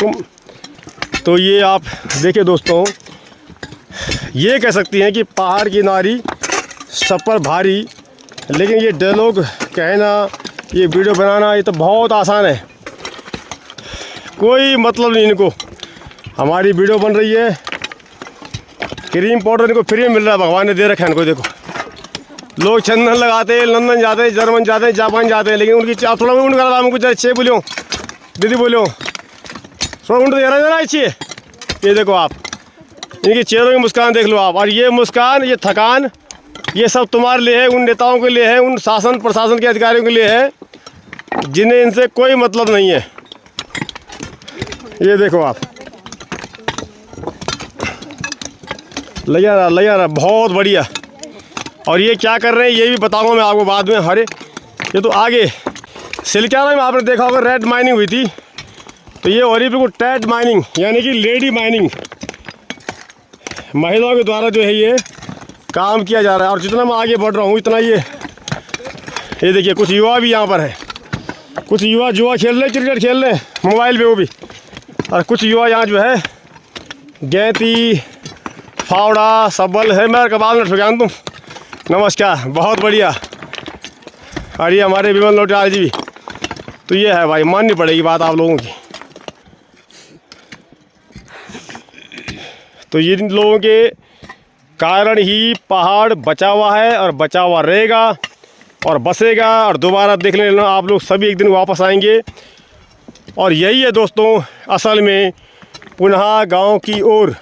वालेकुम। तो ये आप देखिए दोस्तों, ये कह सकती हैं कि पहाड़ की नारी सब पर भारी, लेकिन ये डायलॉग कहना, ये वीडियो बनाना, ये तो बहुत आसान है, कोई मतलब नहीं इनको। हमारी वीडियो बन रही है, क्रीम पाउडर इनको फ्री में मिल रहा है, भगवान ने दे रखा है इनको। देखो लोग चंदन लगाते हैं, लंदन जाते हैं, जर्मन जाते हैं, जापान जाते हैं, लेकिन उनकी थोड़ा उंड करा कुछ अच्छे बोलियो दीदी, बोलियो थोड़ा उंड दे रहा है अच्छी। ये देखो आप, इनकी चेहरों की मुस्कान देख लो आप, और ये मुस्कान, ये थकान, ये सब तुम्हारे लिए है, उन नेताओं के लिए है, उन शासन प्रशासन के अधिकारियों के लिए है जिन्हें इनसे कोई मतलब नहीं है। ये देखो आप, लगा रहा बहुत बढ़िया। और ये क्या कर रहे हैं ये भी बताऊंगा मैं आपको बाद में। हरे ये तो आगे सिलक्याना में आपने देखा होगा रेड माइनिंग हुई थी, तो ये हो रही बिल्कुल टैट माइनिंग, यानी कि लेडी माइनिंग। महिलाओं के द्वारा जो है ये काम किया जा रहा है। और जितना मैं आगे बढ़ रहा हूँ इतना ये देखिए कुछ युवा भी यहाँ पर है, कुछ युवा जुआ खेल रहे, क्रिकेट खेल रहे मोबाइल पे वो भी, और कुछ युवा यहाँ जो है गैती फावड़ा सबल है। मैं कबाल न ठुकान तुम, नमस्कार, बहुत बढ़िया। और ये हमारे विमल नौटियाल जी भी, तो ये है भाई, माननी पड़ेगी बात आप लोगों की। तो इन लोगों के कारण ही पहाड़ बचा हुआ है और बचा हुआ रहेगा और बसेगा, और दोबारा देख लेना आप लोग सभी एक दिन वापस आएंगे। और यही है दोस्तों असल में पुनः गांव की ओर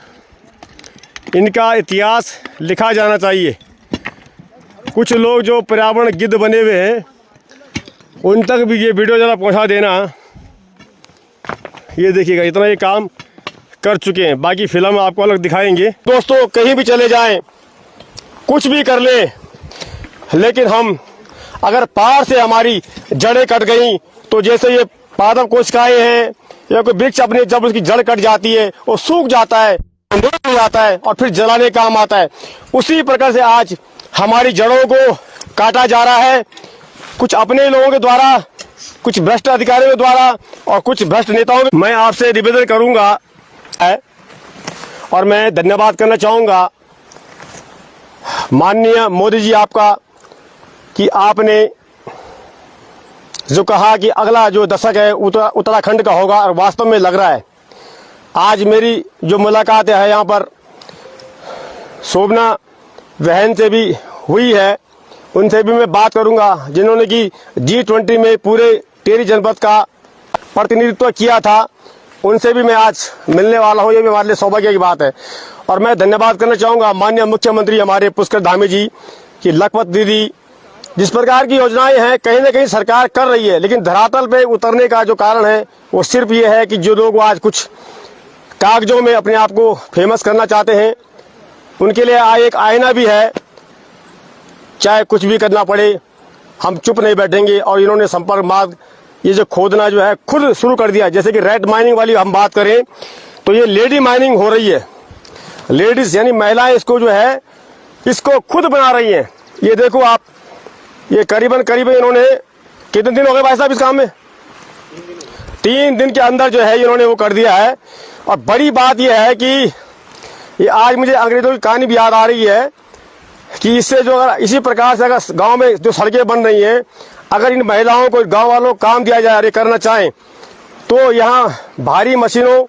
इनका इतिहास लिखा जाना चाहिए। कुछ लोग जो पर्यावरण गिद्ध बने हुए हैं उन तक भी ये वीडियो ज़रा पहुंचा देना। ये देखिएगा इतना ये काम कर चुके हैं, बाकी फिल्म आपको अलग दिखाएंगे। दोस्तों कहीं भी चले जाएं, कुछ भी कर लें, लेकिन हम अगर पहाड़ से हमारी जड़ें कट गई, तो जैसे ये पादप कोशिकाएं हैं या कोई वृक्ष अपने जब उसकी जड़ कट जाती है वो सूख जाता है, हो जाता है और फिर जलाने काम आता है, उसी प्रकार से आज हमारी जड़ों को काटा जा रहा है, कुछ अपने लोगों के द्वारा, कुछ भ्रष्ट अधिकारियों के द्वारा और कुछ भ्रष्ट नेताओं के। मैं आपसे निवेदन करूंगा और मैं धन्यवाद करना चाहूंगा माननीय मोदी जी आपका, कि आपने जो कहा कि अगला जो दशक है उत्तराखंड का होगा, और वास्तव में लग रहा है। आज मेरी जो मुलाकात है यहाँ पर शोभना बहन से भी हुई है, उनसे भी मैं बात करूंगा, जिन्होंने कि G20 में पूरे टिहरी जनपद का प्रतिनिधित्व किया था, उनसे भी मैं आज मिलने वाला हूं। ये भी हमारे लिए सौभाग्य की बात है। और मैं धन्यवाद करना चाहूंगा माननीय मुख्यमंत्री हमारे पुष्कर धामी जी की, लखपत दीदी, जिस प्रकार की योजनाएं हैं कहीं ना कहीं सरकार कर रही है, लेकिन धरातल पे उतरने का जो कारण है वो सिर्फ ये है कि जो लोग आज कुछ कागजों में अपने आप को फेमस करना चाहते हैं, उनके लिए एक आईना भी है। चाहे कुछ भी करना पड़े, हम चुप नहीं बैठेंगे। और इन्होंने संपर्क मार्ग ये जो खोदना जो है खुद शुरू कर दिया। जैसे कि रेड माइनिंग वाली हम बात करें तो ये लेडी माइनिंग हो रही है, लेडीज यानी महिलाएं इसको जो है इसको खुद बना रही हैं। ये देखो आप, ये करीबन इन्होंने कितने दिन हो गए भाई साहब इस काम में? 3 दिन के अंदर जो है इन्होंने वो कर दिया है। और बड़ी बात यह है कि ये आज मुझे अंग्रेजों की कहानी भी याद आ रही है कि इससे जो अगर इसी प्रकार से अगर गांव में जो सड़कें बन रही हैं, अगर इन महिलाओं को गांव वालों को काम दिया जाए, करना चाहें, तो यहाँ भारी मशीनों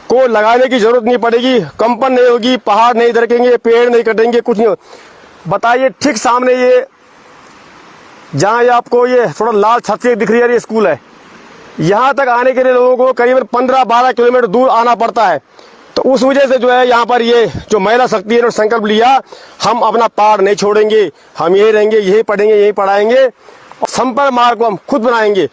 को लगाने की जरूरत नहीं पड़ेगी, कंपन नहीं होगी, पहाड़ नहीं दरकेंगे, पेड़ नहीं कटेंगे, कुछ नहीं। बताइए, ठीक सामने ये जहाँ ये आपको ये थोड़ा लाल छत से दिख रही है, ये स्कूल है, यहाँ तक आने के लिए लोगों को करीबन 15-12 किलोमीटर दूर आना पड़ता है। तो उस वजह से जो है यहाँ पर ये जो महिला शक्ति ने संकल्प लिया, हम अपना पहाड़ नहीं छोड़ेंगे, हम यही रहेंगे, यही पढ़ेंगे, यही पढ़ाएंगे, और संपर्क मार्ग को हम खुद बनाएंगे।